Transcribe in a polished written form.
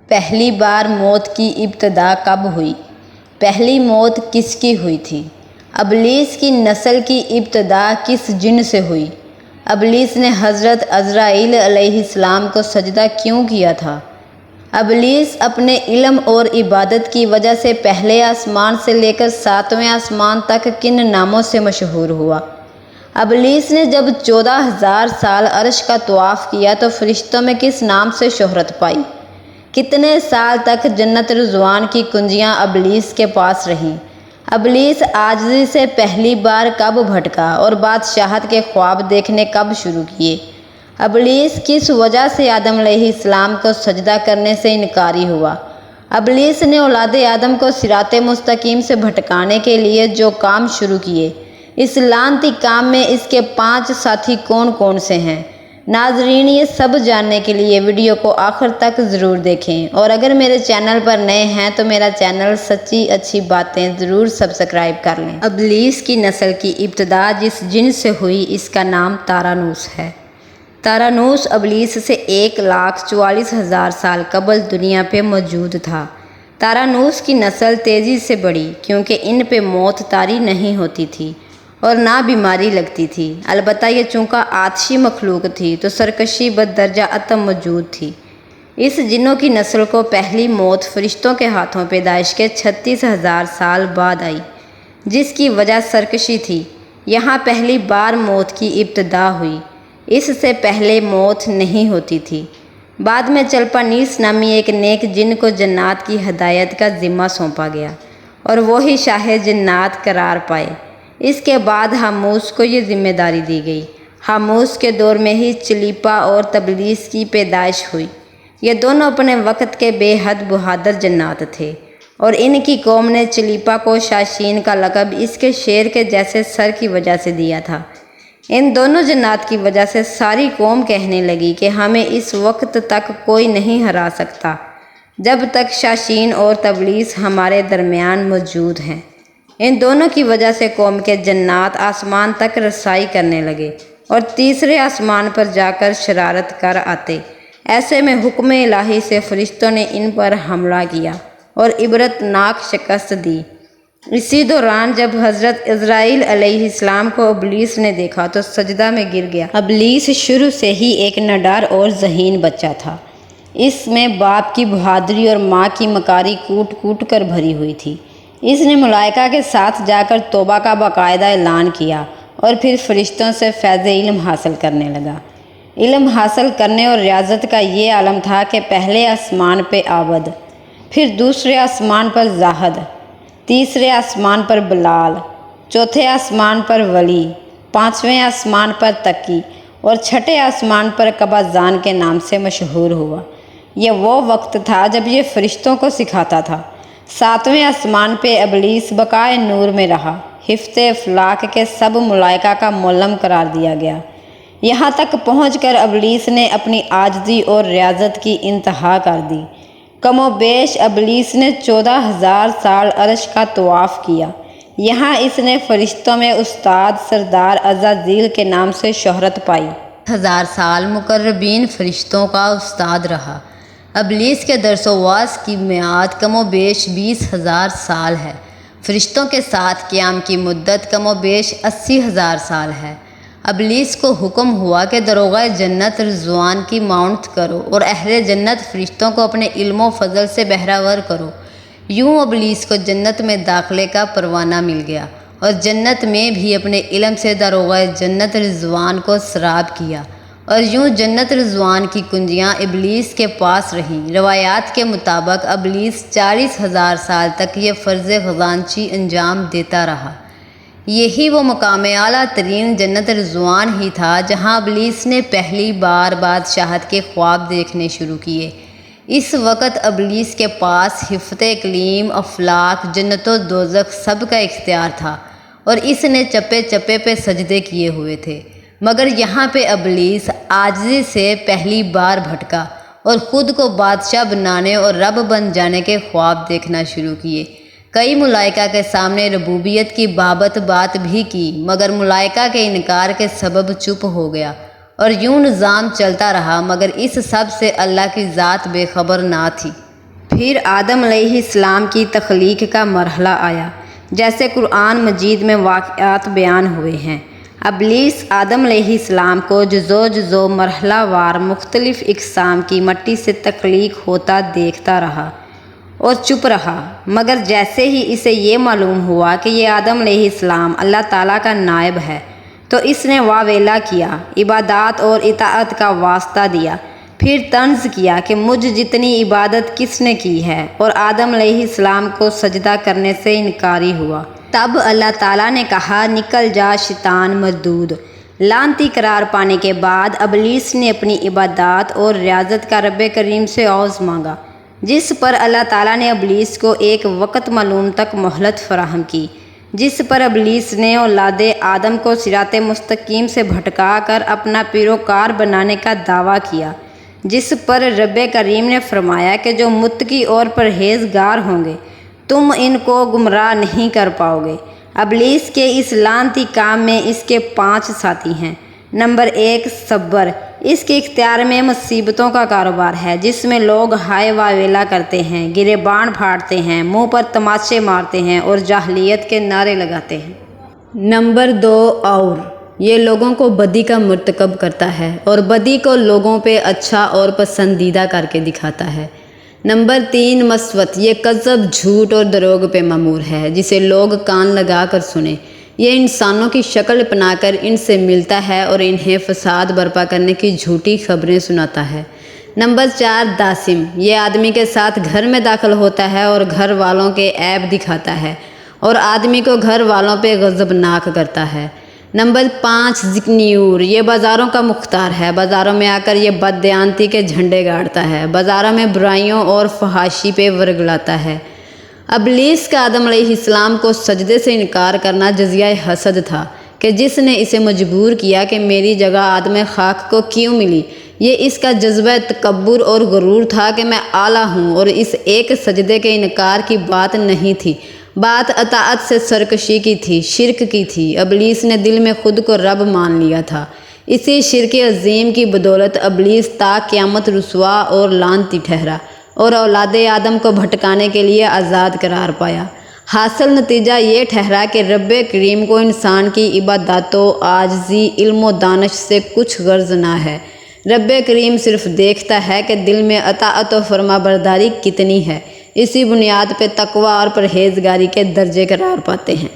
پہلی بار موت کی ابتدا کب ہوئی؟ پہلی موت کس کی ہوئی تھی؟ ابلیس کی نسل کی ابتدا کس جن سے ہوئی؟ ابلیس نے حضرت عزرائیل علیہ السلام کو سجدہ کیوں کیا تھا؟ ابلیس اپنے علم اور عبادت کی وجہ سے پہلے آسمان سے لے کر 7ویں آسمان تک کن ناموں سے مشہور ہوا؟ ابلیس نے جب 14,000 سال عرش کا طواف کیا تو فرشتوں میں کس نام سے شہرت پائی؟ کتنے سال تک جنت رضوان کی کنجیاں ابلیس کے پاس رہیں؟ ابلیس عاجزی سے پہلی بار کب بھٹکا اور بادشاہت کے خواب دیکھنے کب شروع کیے؟ ابلیس کس وجہ سے آدم علیہ السلام کو سجدہ کرنے سے انکاری ہوا؟ ابلیس نے اولاد آدم کو صراط مستقیم سے بھٹکانے کے لیے جو کام شروع کیے، اس لعنتی کام میں اس کے 5 ساتھی کون کون سے ہیں؟ ناظرین، یہ سب جاننے کے لیے ویڈیو کو آخر تک ضرور دیکھیں، اور اگر میرے چینل پر نئے ہیں تو میرا چینل سچی اچھی باتیں ضرور سبسکرائب کر لیں۔ ابلیس کی نسل کی ابتدا جس جن سے ہوئی اس کا نام تارانوس ہے۔ تارانوس ابلیس سے 1,44,000 سال قبل دنیا پہ موجود تھا۔ تارانوس کی نسل تیزی سے بڑھی کیونکہ ان پہ موت طاری نہیں ہوتی تھی اور نہ بیماری لگتی تھی۔ البتہ یہ چونکہ آتشی مخلوق تھی تو سرکشی بدرجہ اتم موجود تھی۔ اس جنوں کی نسل کو پہلی موت فرشتوں کے ہاتھوں پیدائش کے 36,000 سال بعد آئی، جس کی وجہ سرکشی تھی۔ یہاں پہلی بار موت کی ابتدا ہوئی، اس سے پہلے موت نہیں ہوتی تھی۔ بعد میں چلپانیس نامی ایک نیک جن کو جنات کی ہدایت کا ذمہ سونپا گیا اور وہی شاہ جنات قرار پائے۔ اس کے بعد حاموس کو یہ ذمہ داری دی گئی۔ حاموس کے دور میں ہی چلیپا اور تبلیس کی پیدائش ہوئی۔ یہ دونوں اپنے وقت کے بے حد بہادر جنات تھے اور ان کی قوم نے چلیپا کو شاشین کا لقب اس کے شیر کے جیسے سر کی وجہ سے دیا تھا۔ ان دونوں جنات کی وجہ سے ساری قوم کہنے لگی کہ ہمیں اس وقت تک کوئی نہیں ہرا سکتا جب تک شاشین اور تبلیس ہمارے درمیان موجود ہیں۔ ان دونوں کی وجہ سے قوم کے جنات آسمان تک رسائی کرنے لگے اور تیسرے آسمان پر جا کر شرارت کر آتے۔ ایسے میں حکم الہی سے فرشتوں نے ان پر حملہ کیا اور عبرتناک شکست دی۔ اسی دوران جب حضرت عزرائیل علیہ السلام کو ابلیس نے دیکھا تو سجدہ میں گر گیا۔ ابلیس شروع سے ہی ایک نڈر اور ذہین بچہ تھا۔ اس میں باپ کی بہادری اور ماں کی مکاری کوٹ کوٹ کر بھری ہوئی تھی۔ اس نے ملائکہ کے ساتھ جا کر توبہ کا باقاعدہ اعلان کیا اور پھر فرشتوں سے فیض علم حاصل کرنے لگا۔ علم حاصل کرنے اور ریاضت کا یہ عالم تھا کہ پہلے آسمان پہ عابد، پھر دوسرے آسمان پر زاہد، تیسرے آسمان پر بلال، چوتھے آسمان پر ولی، 5ویں آسمان پر تقی اور 6ٹھے آسمان پر قبازان کے نام سے مشہور ہوا۔ یہ وہ وقت تھا جب یہ فرشتوں کو سکھاتا تھا۔ 7ویں آسمان پہ ابلیس بقائے نور میں رہا۔ حفظ افلاک کے سب ملائکہ کا معلم قرار دیا گیا۔ یہاں تک پہنچ کر ابلیس نے اپنی عاجزی اور ریاضت کی انتہا کر دی۔ کم و بیش ابلیس نے 14,000 سال عرش کا طواف کیا۔ یہاں اس نے فرشتوں میں استاد سردار عزازیل کے نام سے شہرت پائی۔ 1000 سال مقربین فرشتوں کا استاد رہا۔ ابلیس کے درس و وعظ کی میعاد کم و بیش 20,000 سال ہے۔ فرشتوں کے ساتھ قیام کی مدت کم و بیش 80,000 سال ہے۔ ابلیس کو حکم ہوا کہ داروغہ جنت رضوان کی معاونت کرو اور اہل جنت فرشتوں کو اپنے علم و فضل سے بہرہ کرو۔ یوں ابلیس کو جنت میں داخلے کا پروانہ مل گیا اور جنت میں بھی اپنے علم سے داروغہ جنت رضوان کو سراب کیا، اور یوں جنت رضوان کی کنجیاں ابلیس کے پاس رہیں۔ روایات کے مطابق ابلیس 40,000 سال تک یہ فرض خزانچی انجام دیتا رہا۔ یہی وہ مقام اعلیٰ ترین جنت رضوان ہی تھا جہاں ابلیس نے پہلی بار بادشاہت کے خواب دیکھنے شروع کیے۔ اس وقت ابلیس کے پاس حفظ اقلیم، افلاک، جنت و دوزخ سب کا اختیار تھا اور اس نے چپے چپے پہ سجدے کیے ہوئے تھے، مگر یہاں پہ ابلیس عاجزی سے پہلی بار بھٹکا اور خود کو بادشاہ بنانے اور رب بن جانے کے خواب دیکھنا شروع کیے۔ کئی ملائکہ کے سامنے ربوبیت کی بابت بات بھی کی، مگر ملائکہ کے انکار کے سبب چپ ہو گیا اور یوں نظام چلتا رہا، مگر اس سب سے اللہ کی ذات بے خبر نہ تھی۔ پھر آدم علیہ السلام کی تخلیق کا مرحلہ آیا، جیسے قرآن مجید میں واقعات بیان ہوئے ہیں۔ ابلیس آدم علیہ السلام کو جزو مرحلہ وار مختلف اقسام کی مٹی سے تخلیق ہوتا دیکھتا رہا اور چپ رہا، مگر جیسے ہی اسے یہ معلوم ہوا کہ یہ آدم علیہ السلام اللہ تعالیٰ کا نائب ہے تو اس نے واویلا کیا، عبادات اور اطاعت کا واسطہ دیا، پھر طنز کیا کہ مجھ جتنی عبادت کس نے کی ہے، اور آدم علیہ السلام کو سجدہ کرنے سے انکاری ہوا۔ تب اللہ تعالیٰ نے کہا، نکل جا شیطان مردود۔ لعنتی قرار پانے کے بعد ابلیس نے اپنی عبادات اور ریاضت کا رب کریم سے عوض مانگا، جس پر اللہ تعالیٰ نے ابلیس کو ایک وقت معلوم تک مہلت فراہم کی، جس پر ابلیس نے اولاد آدم کو صراط مستقیم سے بھٹکا کر اپنا پیروکار بنانے کا دعویٰ کیا، جس پر رب کریم نے فرمایا کہ جو متقی اور پرہیزگار ہوں گے تم ان کو گمراہ نہیں کر پاؤ گے۔ ابلیس کے اس لعنتی کام میں اس کے 5 ساتھی ہیں۔ نمبر 1، صبر۔ اس کے اختیار میں مصیبتوں کا کاروبار ہے، جس میں لوگ ہائے واویلا کرتے ہیں، گریبان پھاڑتے ہیں، منہ پر تماچے مارتے ہیں اور جاہلیت کے نعرے لگاتے ہیں۔ نمبر 2، اور یہ لوگوں کو بدی کا مرتکب کرتا ہے اور بدی کو لوگوں پہ اچھا اور پسندیدہ کر کے دکھاتا ہے۔ نمبر 3، مسوت۔ یہ کذب، جھوٹ اور دروغ پہ مامور ہے، جسے لوگ کان لگا کر سنیں۔ یہ انسانوں کی شکل اپنا کر ان سے ملتا ہے اور انہیں فساد برپا کرنے کی جھوٹی خبریں سناتا ہے۔ نمبر 4، داسم۔ یہ آدمی کے ساتھ گھر میں داخل ہوتا ہے اور گھر والوں کے عیب دکھاتا ہے اور آدمی کو گھر والوں پہ غضبناک کرتا ہے۔ نمبر 5، ذکنیور۔ یہ بازاروں کا مختار ہے، بازاروں میں آ کر یہ بددیانتی کے جھنڈے گاڑتا ہے، بازاروں میں برائیوں اور فحاشی پہ ورگلاتا ہے۔ ابلیس کا آدم علیہ السلام کو سجدے سے انکار کرنا جزیہ حسد تھا کہ جس نے اسے مجبور کیا کہ میری جگہ آدم خاک کو کیوں ملی۔ یہ اس کا جذبہ تکبر اور غرور تھا کہ میں اعلیٰ ہوں، اور اس ایک سجدے کے انکار کی بات نہیں تھی، بات اطاعت سے سرکشی کی تھی، شرک کی تھی۔ ابلیس نے دل میں خود کو رب مان لیا تھا۔ اسی شرک عظیم کی بدولت ابلیس تا قیامت رسوا اور لعنتی ٹھہرا اور اولاد آدم کو بھٹکانے کے لیے آزاد قرار پایا۔ حاصل نتیجہ یہ ٹھہرا کہ رب کریم کو انسان کی عبادات و عاجزی، علم و دانش سے کچھ غرض نہ ہے۔ رب کریم صرف دیکھتا ہے کہ دل میں اطاعت و فرما برداری کتنی ہے۔ اسی بنیاد پہ تقویٰ اور پرہیزگاری کے درجے قرار پاتے ہیں۔